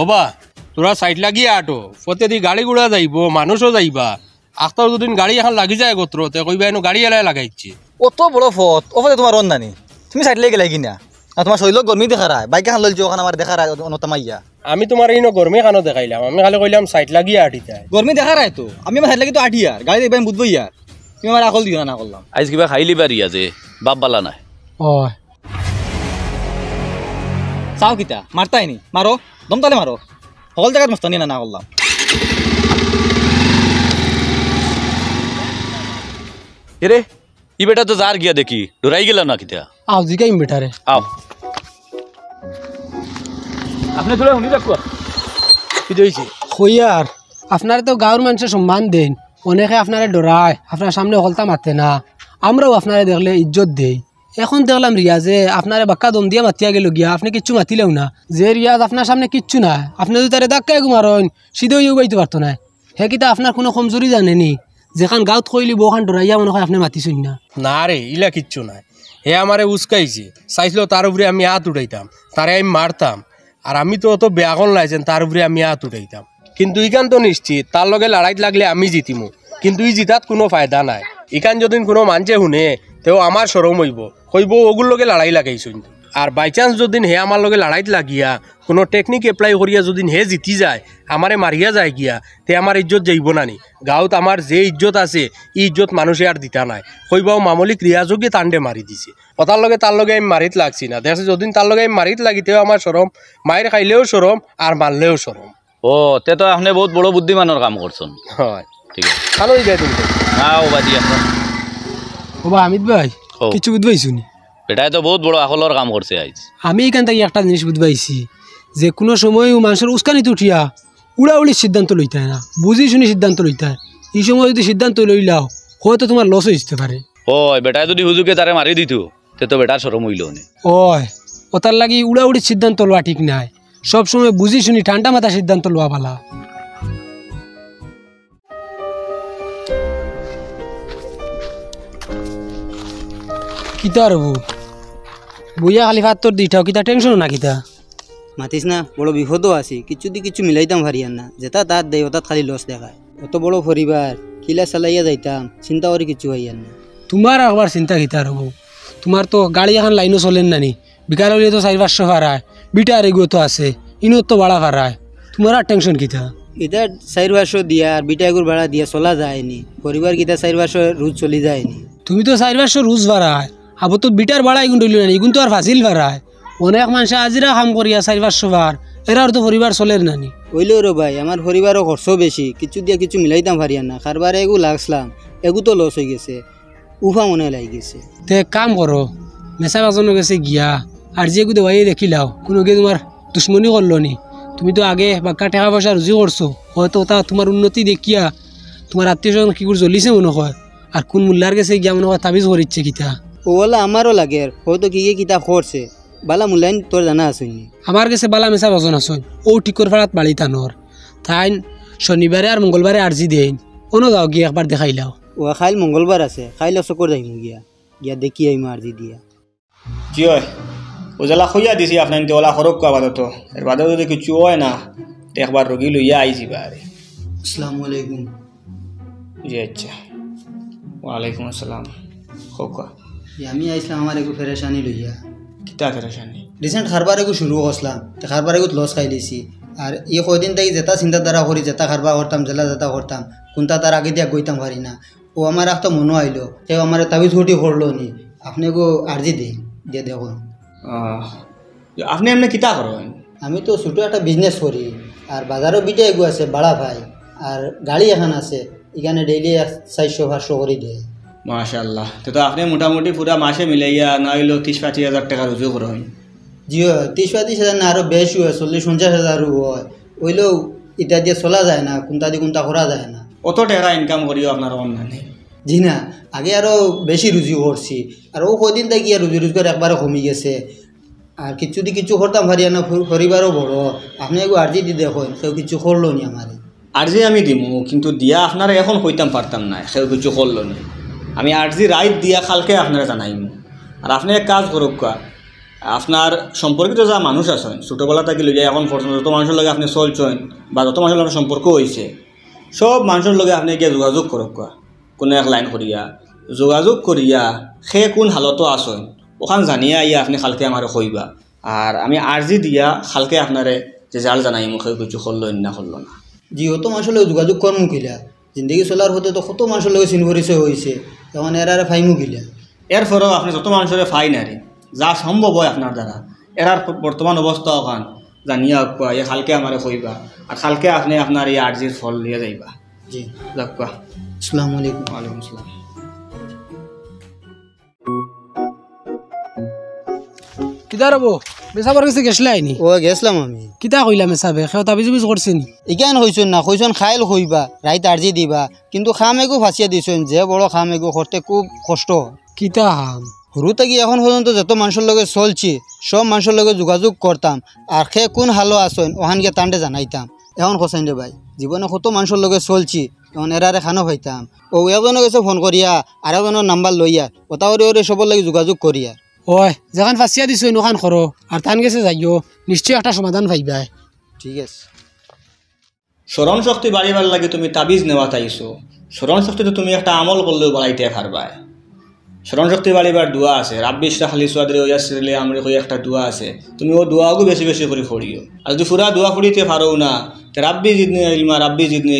হবা তোরা সাইড লাগিয়ে আটো প্রতিদি গাড়ি ঘোড়া যাইব মানুষও যাইবা আখতার দুদিন গাড়ি এখন লাগি যায় গোত্র তে কইবা এনো গাড়ি এলাই লাগাইছে অত বড় ফত ওপরে তোমার রন নানি তুমি সাইড লেগে লাগি না আর তোমার শরীর গরমি দেখা রায় বাইক এখন লইছো ওখানে আমার দেখা রায় অনতামাইয়া আমি তোমার এই গরমে খানো দেখাইলাম আমি খালি কইলাম সাইড লাগিয়ে আটিতে গরমি দেখা রায় তো আমি আমার সাইড লাগি তো আটি আর গাড়ি দেখবেন বুঝবো ইয়ার তুমি আমার আকল দিও না করলাম আজ কিবা খাইলি বাড়ি আছে বাপ বালা নাই চাও কিতা মারতাই নি মারো দম তালে মারো সকল জায়গাত মস্তানি না করলাম এরে ই বেটা তো যার গিয়া দেখি ডরাই গেল না কিতা আও জিগাই বেটারে আও আপনি তোরা শুনি রাখো কি হইছে হইয়ার আপনারা তো গাঁর মানুষের সম্মান দেন অনেকে আপনারা ডরায় আপনার সামনে হলতা মারতে না আমরাও আপনারা দেখলে ইজ্জত দেই এখন দেখলাম রিয়াজে আপনারা বাক্কা দম দিয়া মাতিয়া গেল গিয়া আপনি কিচ্ছু মাতিলেও না যে রিয়াজ আপনার সামনে কিচ্ছু না আপনি যদি তারে ধাক্কায় ঘুমারেন সিধেও ইউ গাইতে পারতো না হে কিতা আপনার কোনো কমজোরি জানেনি যেখান গাঁত কইলি বখান ডরাইয়া মনে হয় আপনি মাতিছেন না না রে ইলা কিচ্ছু নাই হে আমারে উস্কাইছে চাইছিল তার উপরে আমি হাত উঠাইতাম তারে আমি মারতাম আর আমি তো অত বেয়াগল নাইছেন তার উপরে আমি হাত উঠাইতাম কিন্তু ইখান তো নিশ্চিত তার লগে লড়াইত লাগলে আমি জিতিমু কিন্তু ই জিতাত কোনো ফায়দা নাই ইখান যদি কোনো মানছে শুনে তেও আমার সরম হইব কইব ওগুর লগে লড়াই লাগাইছুন আর বাই চান্স যদি হে আমার লগে লড়াইত লাগিয়া কোনো টেকনিক এপ্লাই করিয়া যদি হে জিতি যায় আমারে মারিয়া যায় গিয়া তে আমার ইজ্জত যাইব নানি গাঁৱত আমার যে ইজ্জত আছে ই ইজ্জত মানুষে আর দিতা নাই কইবাও মামলিক রিয়াজকে তান্ডে মারি দিছে তার লগে আমি মারিত লাগছি না দেখছি যদি তার লগে আমি মারিত লাগি তেও আমার সরম মায়ের খাইলেও সরম আর মারলেও সরম ও তে তো আপনি বহুত বড় বুদ্ধিমানের কাম করছেন হয় ঠিক আছে ভালো হয়ে যায় তুমি না ও বাদি এখন ও বা আমিত ভাই কিছু বুঝবাইছুনি এটাই তো বহুত বড় আকলের কাম করছে আজ আমি এখান থেকে একটা জিনিস বুঝবাইছি যে কোনো সময় মানুষের উস্কানিতে উঠিয়া উড়াউড়ির সিদ্ধান্ত লইতে হয় না বুঝি শুনি সিদ্ধান্ত লইতে হয় এই সময় যদি সিদ্ধান্ত লইলাও হয়তো তোমার লস হইতে পারে ও বেটায় যদি হুজুকে তারে মারি দিত তে তো বেটার সরম হইল নে ওই ওতার লাগি উড়াউড়ির সিদ্ধান্ত লওয়া ঠিক নাই সব সময় বুঝি শুনি ঠান্ডা মাথা সিদ্ধান্ত লওয়া ভালা কিতা রবু বইয়া খালি ভাত তোর দিঠাও কিতা টেনশন না কিতা মাতিস না বড় বিপদও আছি কিছু দি কিছু মিলাইতাম হারিয়ান না যেটা তার দেয় ওটা খালি লস দেখায় অত বড় পরিবার কিলা চালাইয়া যাইতাম চিন্তা করে কিছু হইয়ান না তোমার একবার চিন্তা কিতা রবু তোমার তো গাড়ি এখন লাইনও চলেন নানি বিকাল হইলে তো 400-500 ভাড়ায় বিটা আর এগুলো তো আছে ইনো তো ভাড়া ভাড়ায় তোমার আর টেনশন কিতা এটা 400 দিয়া আর বিটা এগুর ভাড়া দিয়া চলা যায়নি পরিবার কিতা 400 রোজ চলি যায়নি তুমি তো 400 রোজ ভাড়ায় আবার তো বিটার ভাড়া এগুন ডইল নানি এগুন তো আর ফাজিল ভাড়ায় অনেক মানুষ আজিরা কাম করিয়া 400 বার এরার তো পরিবার চলের নানি হইলেও রে ভাই আমার পরিবারও খরচও বেশি কিছু দিয়া কিছু মিলাইতাম হারিয়ান না কারবারে এগু লাগছিলাম এগু তো লস হয়ে গেছে উফা মনে লাগি গেছে তে কাম করো মেসা বাজানো গেছে গিয়া আর যে গুদে ভাই দেখিলাও কোনো গিয়ে তোমার দুশ্মনী করলো নি তুমি তো আগে বাক্কা টাকা পয়সা রুজি করছো হয়তো তা তোমার উন্নতি দেখিয়া তোমার আত্মীয় স্বজন কি করে জ্বলিছে মনে হয় আর কোন মূল্যার গেছে গিয়া মনে হয় তাবিজ করিচ্ছে কিতা ওলা আমারও লাগে হয়তো কি কিতা করছে বালা মূল্যায়ন তোর জানা আসুনি আমার কাছে বালা মেসা বাজন আসুন ও টিকর ফাড়াত বাড়ি টানোর তাই শনিবারে আর মঙ্গলবারে আর্জি দেন অন্য যাও গিয়ে একবার দেখাইলাও ও খাইল মঙ্গলবার আছে খাইলে চকর যাইম গিয়া গিয়া দেখি আইম আর্জি দিয়া জি হয় ওজলা খুঁজা দিছি আপনার ওলা খরক আপাতত এর বাদে যদি কিছু হয় না তো একবার রোগী লইয়া আইছি বারে আসসালামু আলাইকুম জি আচ্ছা ওয়ালাইকুম আসসালাম খোকা আমি আইসলাম আমার একটু ফেরেশানি লইয়া কিতা ফেরেশানি রিসেন্ট খারবার একটু শুরু করছিলাম তো খারবার একটু লস খাই দিছি আর এই কদিন তাই যেটা চিন্তাধারা করি যেটা খারবা করতাম জেলা যেটা করতাম কোনটা তার আগে দিয়া গইতাম পারি না ও আমার একটা মনে আইলো কেউ আমার তাবিজ ঘটি করলো নি আপনি গো আর্জি দিই দিয়ে দেখুন আপনি এমনি কিতা করেন আমি তো ছোটো একটা বিজনেস করি আর বাজারও বিটে এগু আছে বাড়া ভাই আর গাড়ি এখন আছে এখানে ডেইলি 400-500 করে দিয়ে মাশাআল্লাহ তো আপনি মোটামুটি পুরা মাসে মিলাইয়া না হইলেও 30-35 টাকা রুজু করেন জি 30-35 না আরও বেশি হয় 40-50 হয় ওইলেও এটা দিয়ে চলা যায় না কোনটা দিয়ে কোনটা করা যায় না অত টাকা ইনকাম করিও আপনার অন্যান্য জি না আগে আরও বেশি রুজি করছি আর ও কদিন থেকে আর রুজি রোজগার একবারও কমে গেছে আর কিছু দিয়ে কিছু করতাম পারি না পরিবারও বড় আপনি একটু আর্জি দিয়ে দেখুন কেউ কিছু করলো নি আমার আর্জি আমি দিমু কিন্তু দিয়া আপনারা এখন কইতাম পারতাম না কেউ কিছু করলো না আমি আর্জি রাইট দিয়া কালকে আপনারা জানাইমু আর আপনি এক কাজ করুক আপনার সম্পর্কিত যা মানুষ আছেন ছোটোবেলা থেকে লইয়া এখন পর্যন্ত যত মানুষের লগে আপনি চলছেন বা যত মানুষের লগে সম্পর্ক হয়েছে সব মানুষের লগে আপনি গিয়ে যোগাযোগ করক কোনো এক লাইন করিয়া যোগাযোগ করিয়া সে কোন হালতো আসেন ওখান জানিয়া আইয়া আপনি খালকে আমার কইবা আর আমি আর্জি দিয়া খালকে আপনারে যে জাল জানাই মুখে কিছু করলো না করলো না। জি অত মানুষের লগে যোগাযোগ করমু কিলা জিন্দগি চলার হতে তো কত মানুষের লগে চিন পরিচয় হয়েছে তখন এরারে ফাইমু কিলা। এরপরেও আপনি যত মানুষের ফাই নারে যা সম্ভব হয় আপনার দ্বারা এরার বর্তমান অবস্থা ওখান জানিয়া কোয়া এ খালকে আমারে কইবা আর খালকে আপনি আপনার এই আর্জির ফল নিয়ে যাইবা। জি যাক কোয়া। আসসালামু আলাইকুম। ওয়ালাইকুম আসসালাম। কিতা রব মেসাবার কাছে গেছলাইনি ও গেছিলাম আমি। কিতা কইলা মেসাবে সেও তাবিজ বিজ করছে নি ইকান হইছন না কইছন খাইল হইবা রাইত আর্জি দিবা কিন্তু খাম এগু ফাঁসিয়া দিছন যে বড় খাম এগু করতে খুব কষ্ট। কিতা হাম সরু থেকে এখন পর্যন্ত যত মানুষের লগে চলছি সব মানুষের লগে যোগাযোগ করতাম আর সে কোন হালো আসেন ওখানকে তান্ডে জানাইতাম। এখন খসাইন রে ভাই জীবনে কত মানুষের লগে চলছি এখন এরারে খানো পাইতাম ও একজনে গেছে ফোন করিয়া আর একজনের নাম্বার লইয়া ওটা ওরে সবর লাগে যোগাযোগ করিয়া। ওই যেখান ফাঁসিয়া দিছো ওখান করো আর তান গেছে যাইও নিশ্চয় একটা সমাধান পাইবাই। ঠিক আছে। স্মরণ শক্তি বাড়িবার লাগে তুমি তাবিজ নেওয়া চাইছো স্মরণ শক্তি তো তুমি একটা আমল করলেও বাড়াইতে পারবাই। স্মরণ শক্তি বাড়িবার দোয়া আছে রাব্বি ইশরাহ লি সাদরি ওয়া ইয়াসসির লি আমরি কই একটা দোয়া আছে তুমি ও দোয়াগু বেশি বেশি করে পড়িও আর যদি পুরা দোয়া পড়িতে পারো না তে রাব্বি জিদনি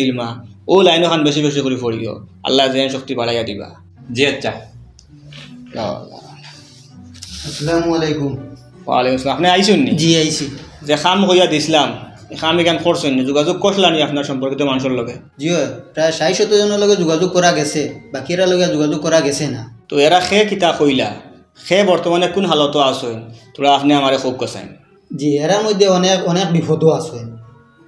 ইলমা ও লাইন খান বেশি বেশি করে পড়িও আল্লাহ জেন শক্তি বাড়াইয়া দিবা। জি আচ্ছা। আসসালামু আলাইকুম। ওয়ালাইকুম আসসালাম। আপনি আইসুন নি? জি আইছি। যে খাম হইয়া দিছিলাম খাম এখান করছেন যোগাযোগ করছিলাম আপনার সম্পর্কিত মানুষের লগে? জি প্রায় ৬০-৭০ জনের লগে যোগাযোগ করা গেছে বাকিরা লগে যোগাযোগ করা গেছে না। তো এরা খে কিতা কইলা খে বর্তমানে কোন হালতো আসেন তোরা আপনি আমারে খুব কষাইন? জি এরার মধ্যে অনেক অনেক বিপদও আছে।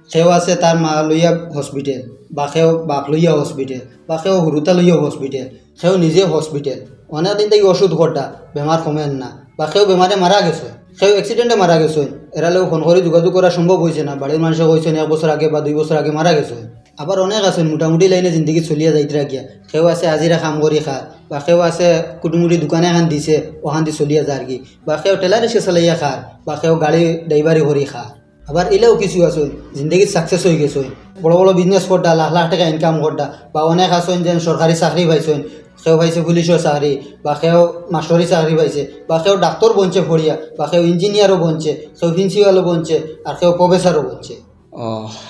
সেও আছে তার মা লইয়া হসপিটাল বা সেও বাপ লইয়া হসপিটাল বা সেও হুরুতা লইয়া হসপিটাল সেও নিজে হসপিটাল অনেক দিন থেকে ওষুধ ঘটা বেমার কমেন না বা সেও বেমারে মারা গেছে সেও অ্যাক্সিডেন্টে মারা গেছে এরা লোক ফোন করে যোগাযোগ করা সম্ভব হয়েছে না বাড়ির মানুষে কইছেন 1 বছর আগে বা 2 বছর আগে মারা গেছে। আবার অনেক আছেন মোটামুটি লাইনে জিন্দগি চলিয়া যাইতে গিয়া সেও আছে হাজিরা কাম করি খা বা সেও আছে কুটুমুটি দোকানে এখন দিছে ওখান দিয়ে চলিয়া যার কি বা সেও টেলার রিক্সা চালাইয়া খার বা সেও গাড়ি ড্রাইভারি করি খা। আবার এলেও কিছু আছে জিন্দগিত সাকসেস হয়ে গেছে বড় বড় বিজনেস করতা লাখ লাখ টাকা ইনকাম করতা বা অনেক আছেন যেন সরকারি চাকরি পাইছেন সেও পাইছে পুলিশের চাকরি বা সেও মাস্টরি চাকরি পাইছে বা সেও ডাক্তার বনছে পড়িয়া বা সেও ইঞ্জিনিয়ারও বনছে সেও প্রিন্সিপালও বনছে আর সেও প্রফেসরও বনছে। ও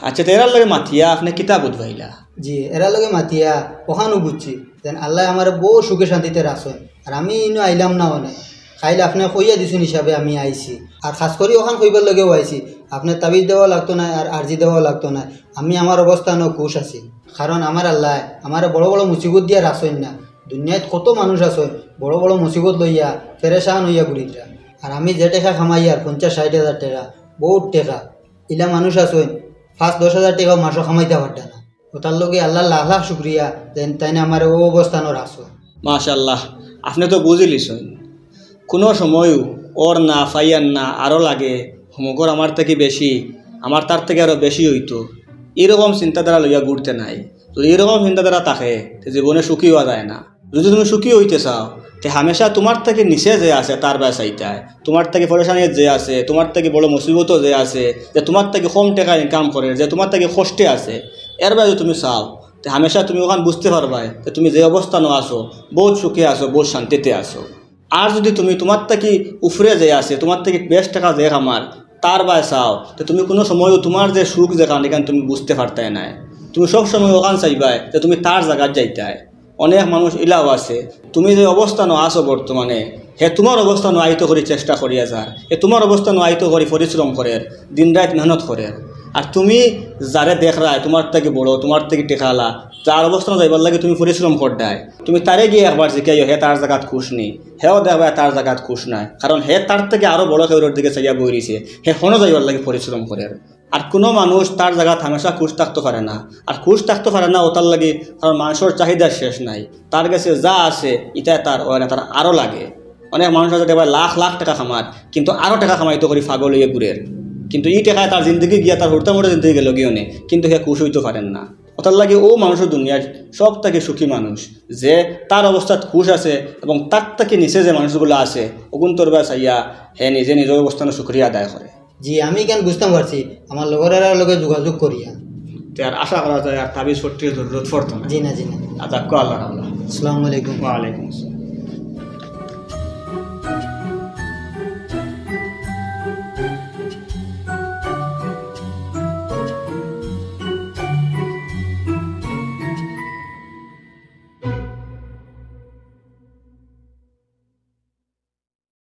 আচ্ছা তো এরার লগে মাতিয়া আপনি কিতাব বুঝবাইলা? জি এরা লগে মাতিয়া ওখানও বুঝছি যেন আল্লাহ আমার বহু সুখে শান্তিতে রাখছেন আর আমি ইনো আইলাম না অনেক খাইলে আপনি কইয়া দিছুন হিসাবে আমি আইছি আর খাস করে ওখান কইবার লগেও আইছি আপনার তাবিজ দেওয়া লাগতো না আর আর্জি দেওয়া লাগতো না আমি আমার অবস্থানও খুশ আছি কারণ আমার আল্লাহ আমার বড় বড় মুসিবত দিয়া রাখছেন না দুনিয়াত কত মানুষ আছে বড় বড় মুসিবত লইয়া ফেরেশান হইয়া ঘুরিরা আর আমি যে টাকা খামাই আর 50-60 হাজার টাকা বহুত টাকা ইলা মানুষ আছে 5-10 হাজার টাকা মাসও খামাইতে পারত না ওটার লগে আল্লাহ লাখ লাখ শুক্রিয়া যেন তাই না আমার ও অবস্থানও রাখছো। মাশাআল্লাহ আপনি তো বুঝিলিছেন কোনো সময়ও ওর না ফাইয়ার না আরও লাগে হোমকর আমার থেকে বেশি আমার তার থেকে আরও বেশি হইতো এরকম চিন্তাধারা লইয়া ঘুরতে নাই। তো এরকম চিন্তাধারা থাকে জীবনে সুখী হওয়া যায় না। যদি তুমি সুখী হইতে চাও তে হামেশা তোমার থেকে নিচে যে আছে তার বাই চাইতায় তোমার থেকে পরেশানির যে আছে তোমার থেকে বড় মুসিবতও যে আছে যে তোমার থেকে কম টাকা ইনকাম করে যে তোমার থেকে কষ্টে আছে এর বাইরে তুমি চাও তে হামেশা তুমি ওখান বুঝতে পারবাই যে তুমি যে অবস্থানও আসো বহুত সুখে আসো বহুত শান্তিতে আসো। আর যদি তুমি তোমার থেকে উফরে যে আছে তোমার থেকে বেশ টাকা যে আমার তার বাই চাও তো তুমি কোনো সময়ও তোমার যে সুখ যেখান এখানে তুমি বুঝতে পারতাই নাই তুমি সব সময় ওখান চাইবাই যে তুমি তার জায়গায় যাইতায়। অনেক মানুষ ইলাও আছে তুমি যে অবস্থানও আসো বর্তমানে হে তোমার অবস্থানও আয়িত করে চেষ্টা করিয়া যার হে তোমার অবস্থানও আয়িত করে পরিশ্রম করে দিন রাত মেহনত করে আর তুমি যারে দেখ রায় তোমার থেকে বড় তোমার থেকে টেকালা যার অবস্থান যাইবার লাগে তুমি পরিশ্রম করদায় তুমি তারে গিয়ে একবার জিকাইও হে তার জায়গাত খুশ নেই হেও দেখবা তার জায়গাত খুশ নাই কারণ হে তার থেকে আরও বড় কেউরের দিকে চাইয়া বই রয়েছে হে হনও যাইবার লাগে পরিশ্রম করে। আর কোনো মানুষ তার জায়গাত হামেশা খুশ থাকতে পারে না আর খুশ থাকতে পারে না ওটার লাগে কারণ মানুষের চাহিদা শেষ নাই তার কাছে যা আছে এটা তার ওই না তার আরও লাগে। অনেক মানুষ আছে দেখবা লাখ লাখ টাকা খামার কিন্তু আরও টাকা খামাইতে করি ফাগল হইয়া ঘুরের কিন্তু এই টাকায় তার জিন্দগি গিয়া তার হুড়তা মোটা জিন্দগি গেল গিয়ে কিন্তু হে খুশ হইতে পারেন না ওটার লাগে ও মানুষের দুনিয়ার সব থেকে সুখী মানুষ, যে তার অবস্থাত খুশ আছে এবং তার থেকে নিচে যে মানুষগুলো আছে অগুন্তর বা চাইয়া হে নিজে নিজের অবস্থানে শুক্রিয়া আদায় করে। জি আমি কেন বুঝতে পারছি আমার লগরের লগে যোগাযোগ করিয়া। তে আর আশা করা যায় আর তাবিজ পট্টির জরুরত পড়তো না। জি না জি না। আচ্ছা আল্লাহ আল্লাহ। আসসালামু আলাইকুম। ওয়ালাইকুম আসসালাম।